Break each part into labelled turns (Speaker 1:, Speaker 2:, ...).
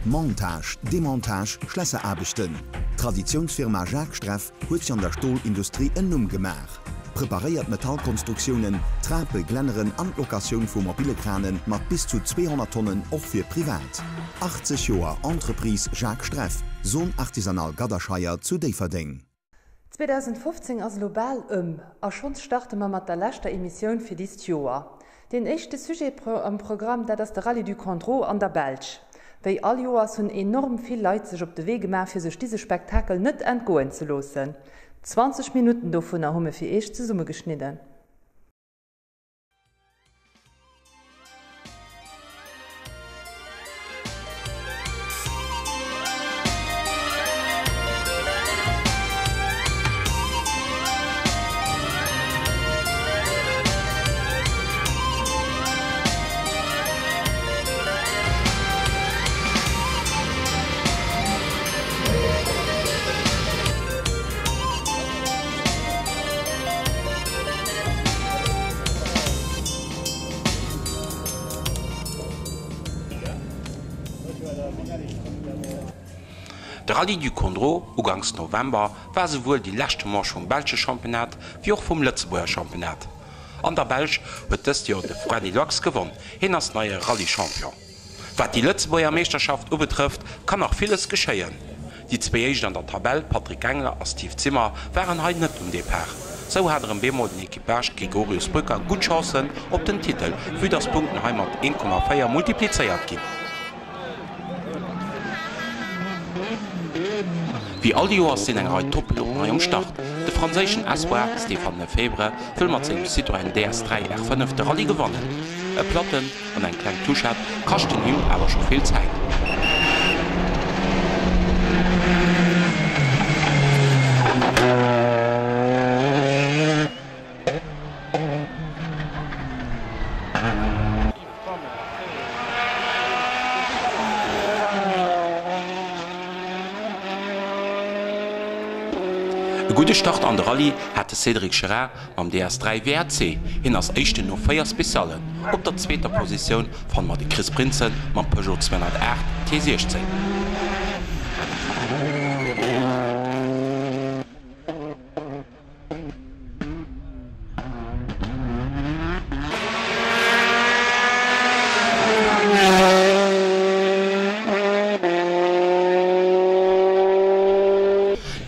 Speaker 1: Montage, Demontage, Schlösserarbeiten. Traditionsfirma Jacques Streff huet sich an der Stahlindustrie ennum gemach. Präpariert Metallkonstruktionen, Trape, Glenneren an Lokation vu mobile Kranen mat bis zu 200 Tonnen auch für privat. 80 Joer Entreprise Jacques Streff, Sohn artisanal Gaderscheier zu Deverding.
Speaker 2: 2015 as global a schon starte man mat der letzter Emission für dieses Jahr. Den echte Sujet am Programm dat das der Rallye du Condro an der Belsch. Wéi all Joer hunn enorm viel Leiit sech op de Wege gemacht fir sech diese Spektakel net entgoen zu lassen. 20 Minuten davon haben wir für euch zusammengeschnitten.
Speaker 3: Der Rallye du Condro, ugangs November, war sowohl die letzte Marsch vom Belgische Championat wie auch vom Lützeburger Championat. An der Belge wird dieses Jahr der Freddy Lux gewonnen, hin als neuer Rallye-Champion. Was die Lützeburger Meisterschaft betrifft, kann noch vieles geschehen. Die zwei Jäger an der Tabelle, Patrick Engler und Steve Zimmer, waren heute nicht um die Paar. So hat im B-Mod den Equipage Gregorius Brücker gute Chancen auf den Titel, für das Punktenheimat 1,4 multipliziert gibt. Wie all die Jahre sind ein Top-Pilot neu am Start. Der französische Espoir Stéphane Lefebvre will mit seinem Citroën DS3 R5 der Rallye gewonnen. Ein Platten und ein kleiner Touchhead kosten ihm aber schon viel Zeit. Ein guter Start an der Rallye hatte Cédric Gerard am DS3 WRC hin als erste noch 4 Spezialen. Auf der zweiten Position fand man Chris Prinzen mit Peugeot 208 T16.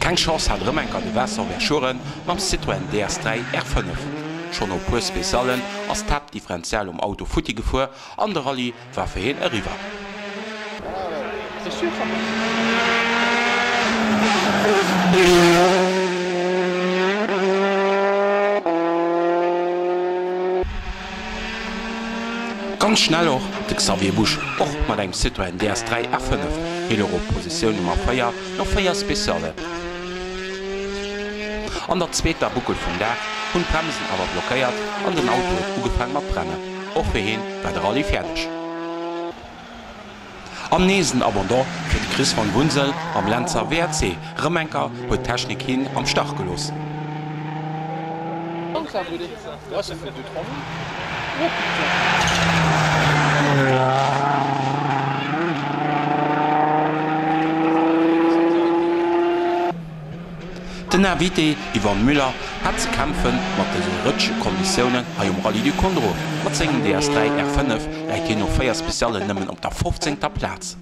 Speaker 3: Keine Chance hat Remenka de Wasser verschoren mit dem Citroën DS3 R5. Schon auf paar Spezialen als Tab-Differential Auto Futti gefahren, an der Rallye war für ihn ein Riva. Ganz schnell auch der Xavier Busch, auch mit einem Citroën DS3 R5. Hier auf Position Nummer 4 noch 4 Spezialen. An der zweiten Buckel von der und Bremsen aber blockiert und den Auto angefangen zu brennen. Auch für ihn war der Rallye fertig. Am nächsten aber da kriegt Chris von Wunsel am Lenzer WRC. Remenka hat Technik hin am Start gelassen. Den Navité Ivan Müller hat zu kämpfen mit diesen rutschen Konditionen im Rallye du Condro. Mit seinem DS3 R5 reicht er noch 4 Spezialen nehmen auf der 15. Platz.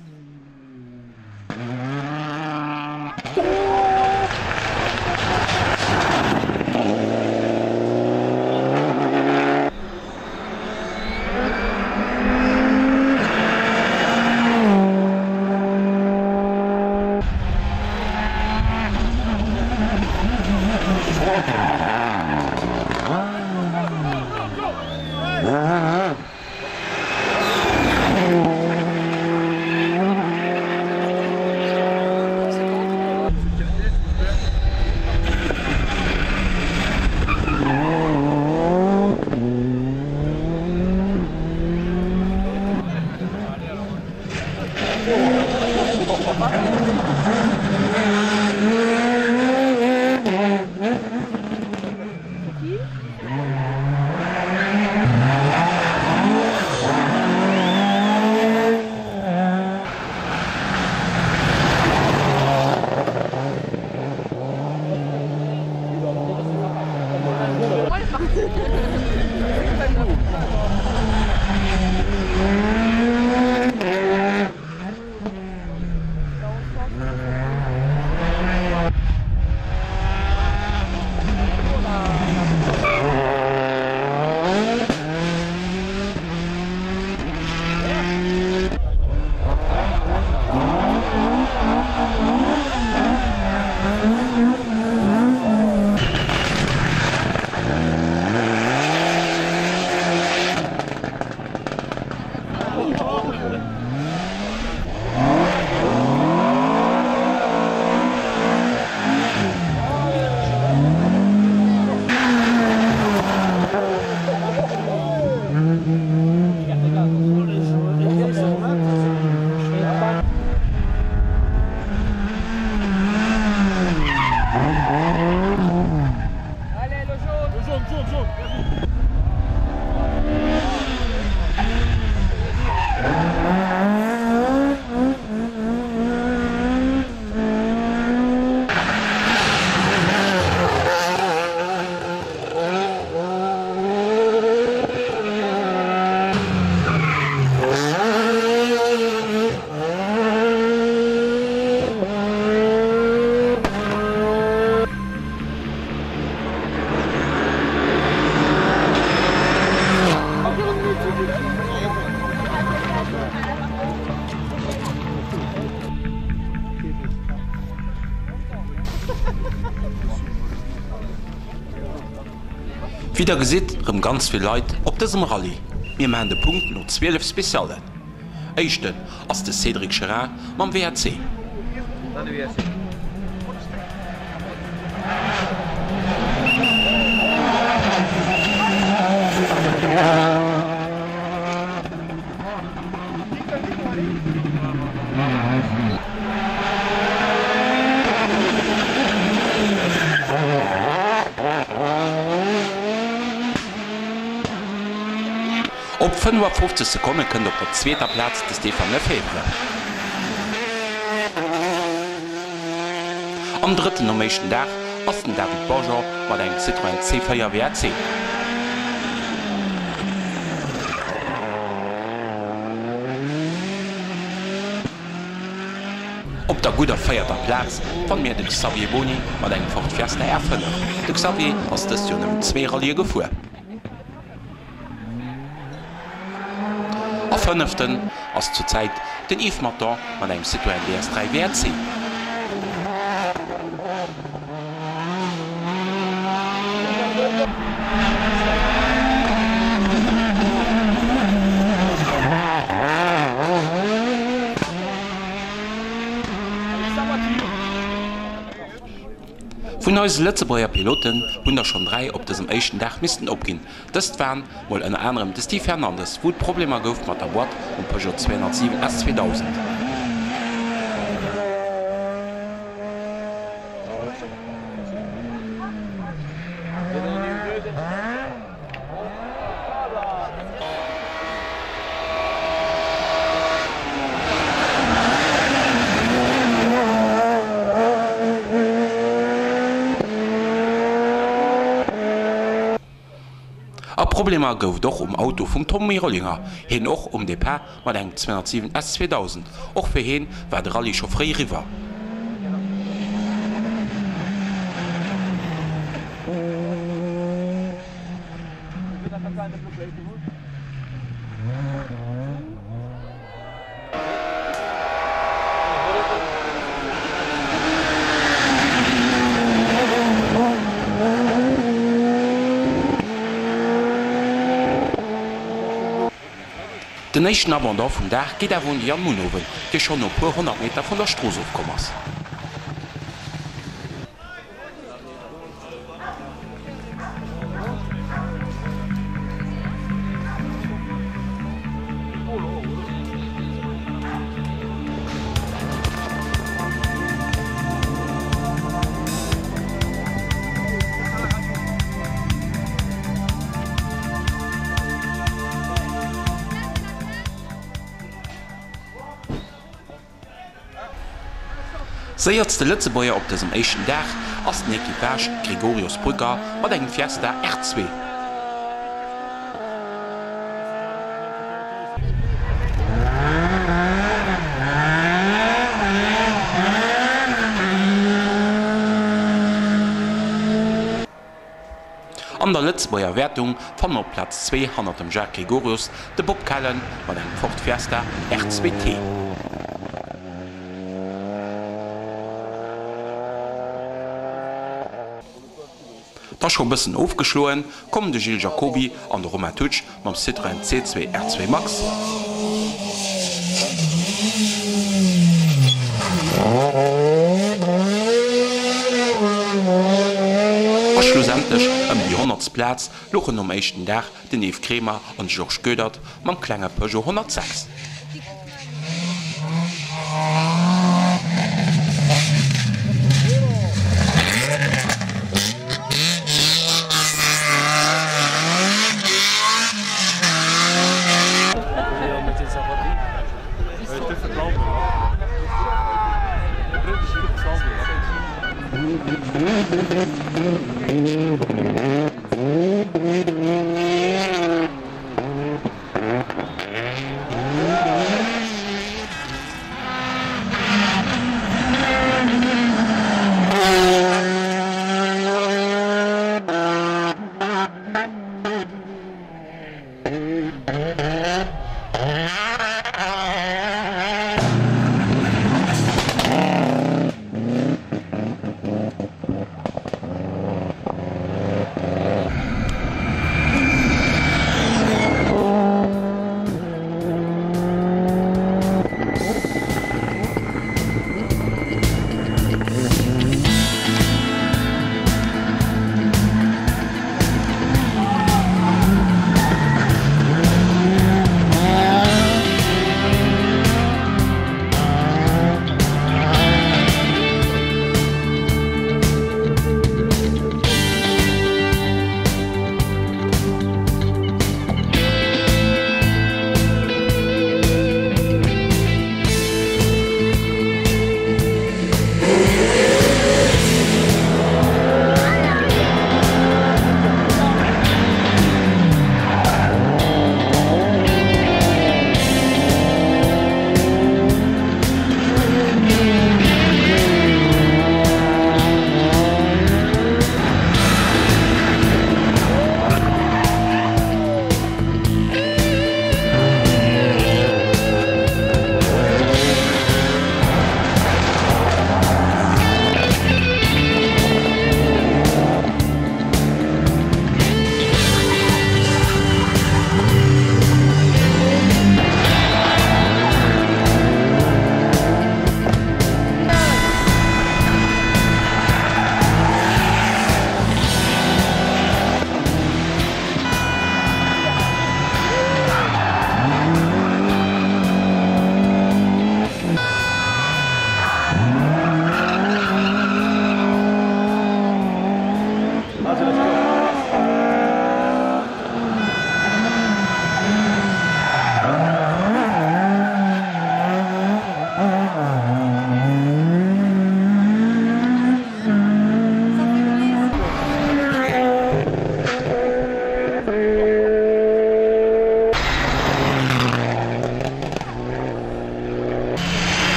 Speaker 3: Wieder gesit ganz viel Leiit op diesem Rallye. Wir machen den Punkt noch 12 Spezialen. Echten ass de Cédric Gerard mam WRC. Op 55 Sekunden kënnt op der zweter Platz de Stefan Lefebvre. Am dritten noméchten Dach ass den David Borger mat eng Citroën C4 WRC. Op der guter feierter Platz fan mir de Xavier Boni mat eng Ford Fiesta R5. De Xavier ass dës Jonem 2 Rallye gefuer. Fünften ass zurzeit den Yves Martin mat eng Citroën DS3 WRC. Vun aus Lützeburger Piloten hunn er schon 3 op diesem echten Dach misisten opginn. Dëst waren wohl en anderem de Steve Fernandes, wo d Probleme gouf mat der Bord und Peugeot 207 S2000. Probleme gouf doch Auto vum Tom Mirolinger, hin och de Pa mat eng 207 S2000. Och fir hin war de Rallye Chauffré River. Den nächsten Abandon vum Dach geht er vun Jan Munowen, der schon no pur 100 Meter von der Stroos aufkommers. Seiert de Lützeburger op diesem echten Dach ass den Equipage Gregorius Brücker mat eng Fiesta R2. An der Lützeburger Wertung fann op Platz 200 dem Jacques Gregorius de Bob Callen mat eng Ford Fiesta R2T. Da schon bisssen aufgeschloen, kommen de Gilles Jacobi an de Romain Tutsch mam Citroën C2 R2 Max. Mansplatz lochen am echten Dach den Eve Krämer und George Gödert mam klenger Peugeot 106.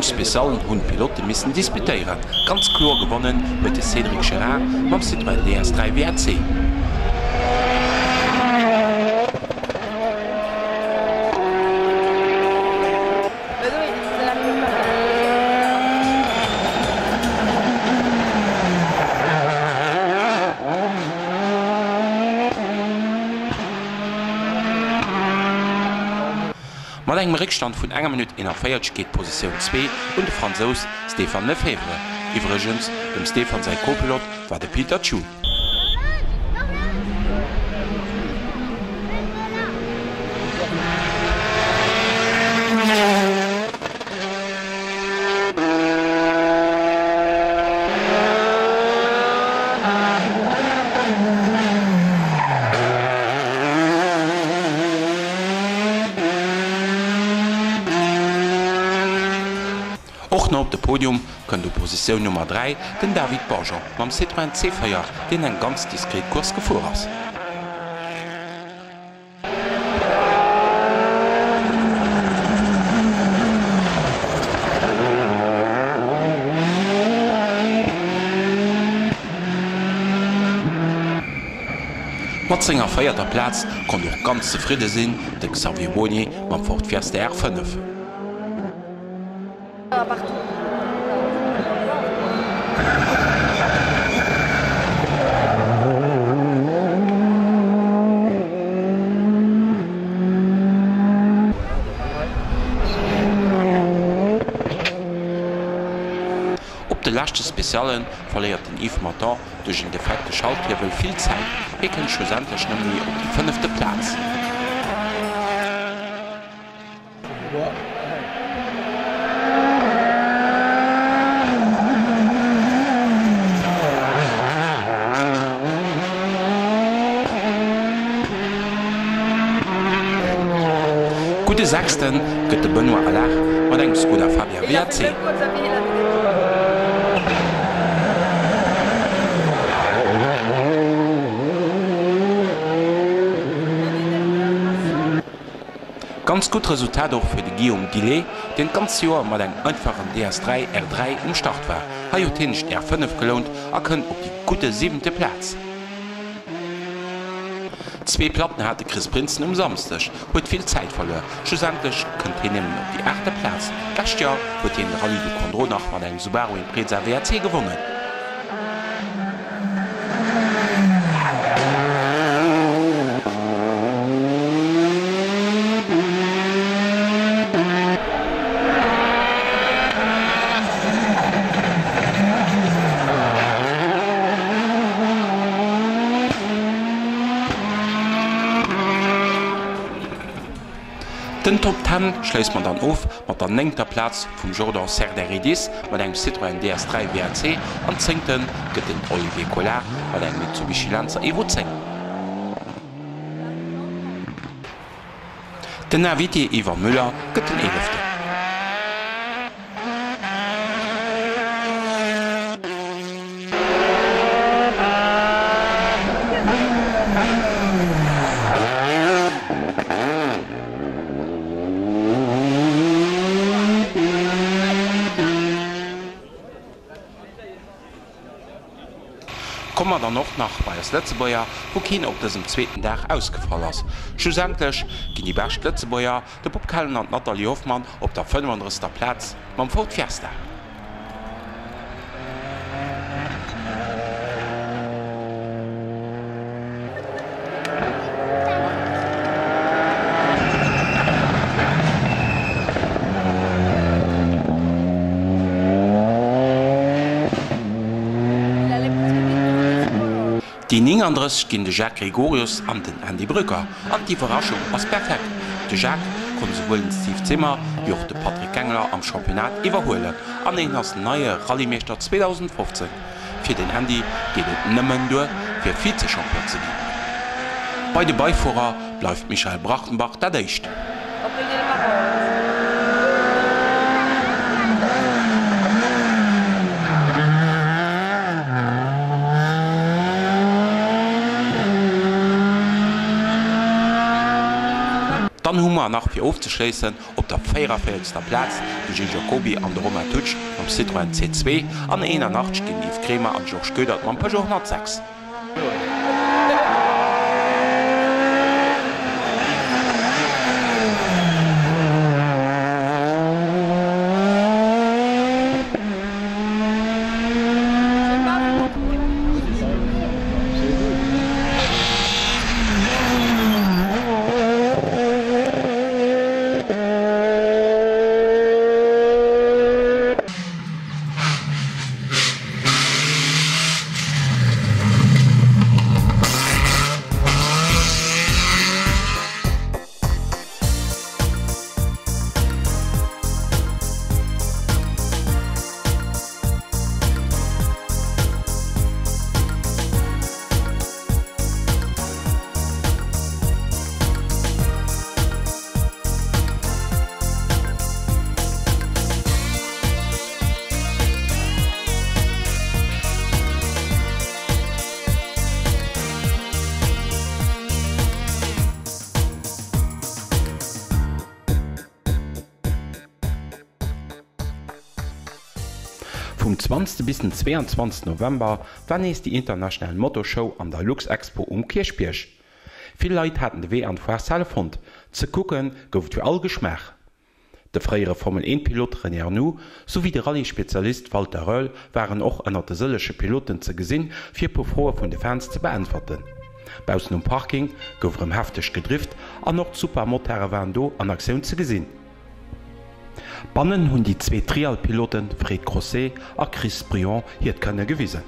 Speaker 3: Spezialen hunn Pilote missen disputéieren, ganz klar gewonnen mit de Cédric Gerard mam Citroën DS3 WRC. Mat engem Rückstand vun enger Minute in der Feiertsch geht Position 2 und de Franzos Stefan Lefebvre. Iwregens dem Stefan sei Co-Pilot war de Peter Chu. Op dem Podium kën du Position Nummer 3 den David Borger mam Citroën C4, den eng ganz diskret Kurs gefuhr ass. Mat zingnger feierter Platz kon doch ganz zufriede sinn, de Xavier Bonnier mam Ford Fiesta R5. lachte Spezialen verliert den Yves Martin durch den defekte Schaltwirbel viel Zeit, kann schlussendlich nämlich um die 5. Platz. Gute Sechsten gëtt de Benoit Allard mat eng Skoda Fabia WRC. Ganz gut Resultat auch für de Guillaume Dillet, den ganz Joer mat eng einfachen DS3 R3 um Start war. Ha jo nicht R5 gelohnt, kënnt op die gute 7. Platz. 2 Platten hatte Chris Prinzen um Samstag, huet viel Zeit verloren. Schlussendlich könnt ihr nehmen auf die 8. Platz. Letztes Jahr hat den Rallye du Condro nach mit einem Subaru Impreza WRC gewonnen. Den Top 10 schläst man dann auf mit der 9. Platz vom Jordan Serderidis mit einem Citroën DS3 WRC und 10. geht den Olivier Collard mit einem Mitsubishi Lancer Evo 10. Den Navitier Ivan Müller geht den 11. Kommen wir dann noch nach Bayers Letzebäuer, wo kein auf diesem 2. Tag ausgefallen ist. Schlussendlich gehen die besten Letzebäuer, der Bob Kallen und Nathalie Hoffmann, auf der 35. Platz beim Ford Fiesta. Die 39 ginn de Jacques Gregorius an den Andy Brücker an die Verraschung ass perfekt. De Jacques kon sowohl den Steve Zimmer wie auch de Patrick Engler am Championat iwwerhole an eng ass neue Rallyemeester 2015. Fir den Andy geht et nëmmen du fir Vizechampion ze ginn. Bei de Beifuer bleifft Michael Brachtenbach dat déicht. Dann hummer nach fir aufzuschließen op der 44. Platz de Gilles Jacobi an der Romain Tutsch am Citroën C2 an 81 gegen Yves Kremer an Georges Gödert am Peugeot 106. Vom 20. bis zum 22. November war nächst die internationale Motorshow an der Lux Expo Kirchbirch. Viele Leute hatten den Weg an Vorsaal gefunden. Zu gucken gouft für all Geschmack. Der frühere Formel-1-Pilot René Arnoux sowie der Rallye-Spezialist Walter Röll waren auch einer der solchen Piloten zu gesehen, für die Fragen von den Fans zu beantworten. Bei uns im Parking gouft heftig gedrift, und noch Supermotorräder waren da an Aktion zu gesehen. Bannen hunn die zwee Trialpiloten Fred Grosset a Chris Brion hiet kënne gewise.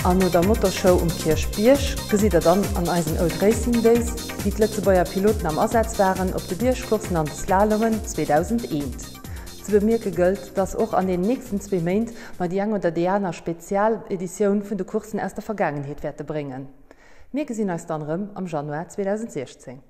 Speaker 2: An der Motorshow Kirchbiersch gesiet dann an eisen Old Racing Days, wie die Letzebauer Piloten am Ersatz waren op de Bierschkursen an Slalommen 2001. Zu bemerken gilt, dass auch an den nächsten 2 Monaten mal die Young oder Diana Spezialedition von den Kursen aus der Vergangenheit werden bringen. Wir gesehen uns dann am Januar 2016.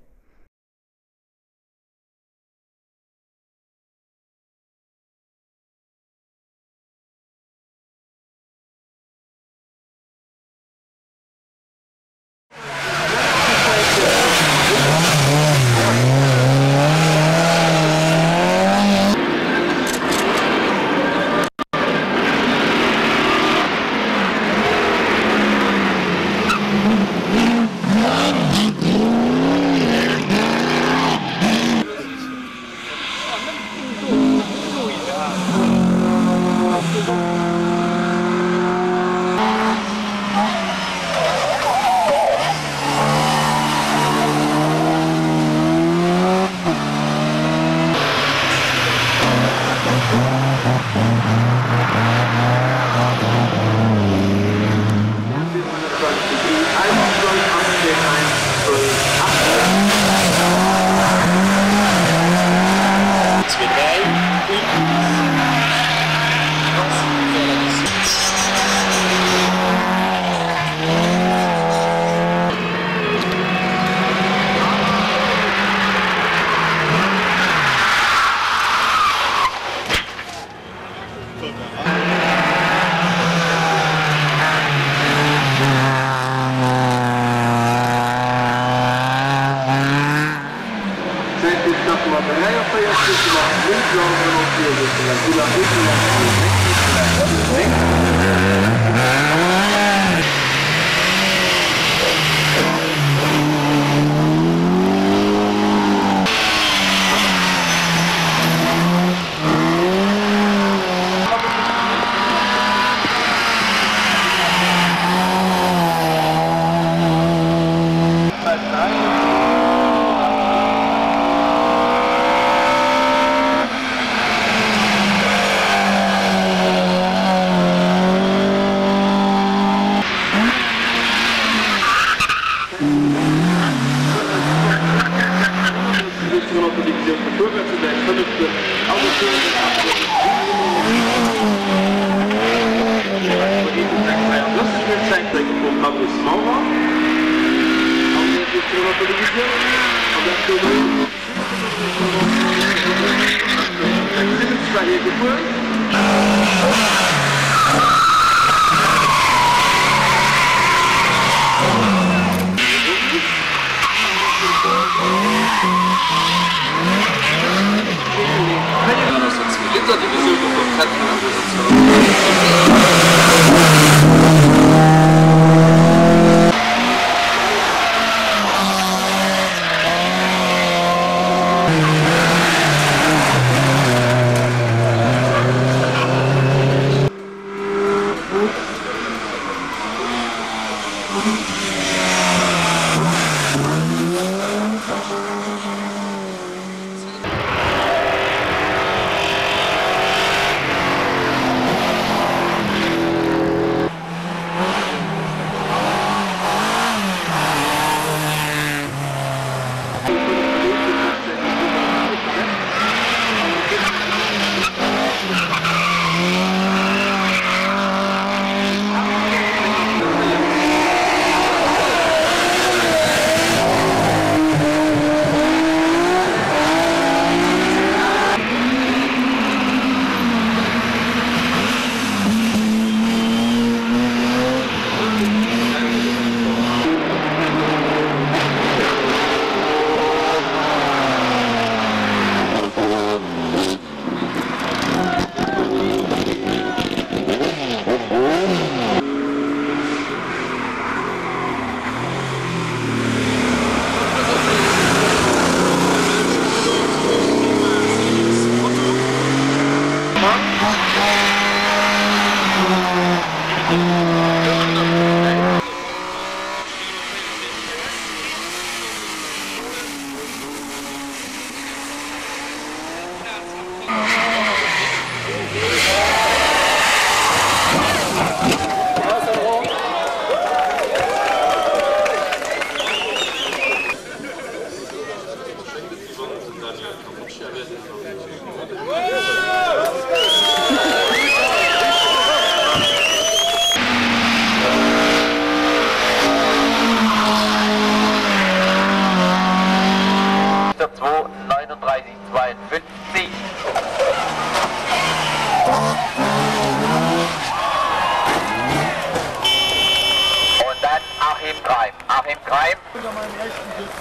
Speaker 4: Greim. Achim Greim.
Speaker 5: Unter meinem rechten Sitz.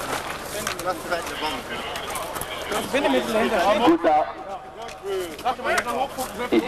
Speaker 5: Lass direkt eine Bombe.
Speaker 6: Ich bin mit dem Hintergrund.
Speaker 4: Gut da.
Speaker 6: Warte mal, jetzt noch hochgucken.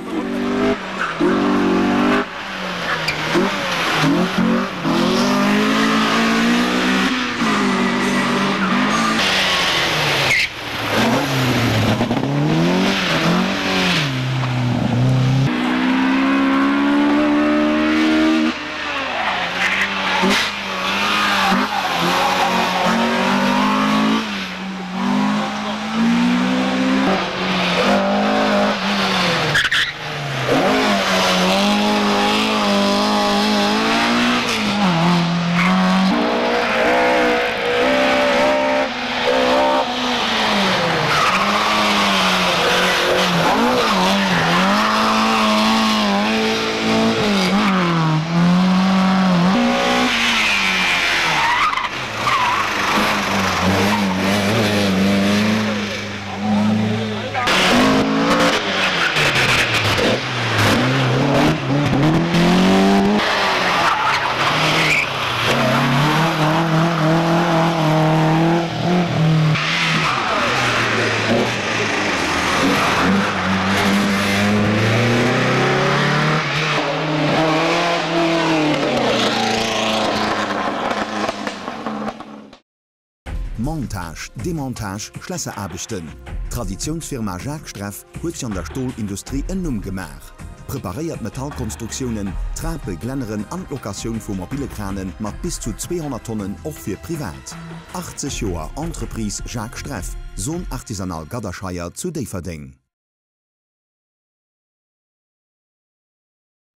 Speaker 1: Montage, Demontage, Schlösserarbeiten. Traditionsfirma Jacques Streff huet sich an der Stahlindustrie ennum gemach. Präpariert Metallkonstruktionen, Trape, Glenneren an Lokation vu mobile Kranen mat bis zu 200 Tonnen auch für privat. 80 Joer Entreprise Jacques Streff, Sohn artisanal Gaderscheier zu Deverding.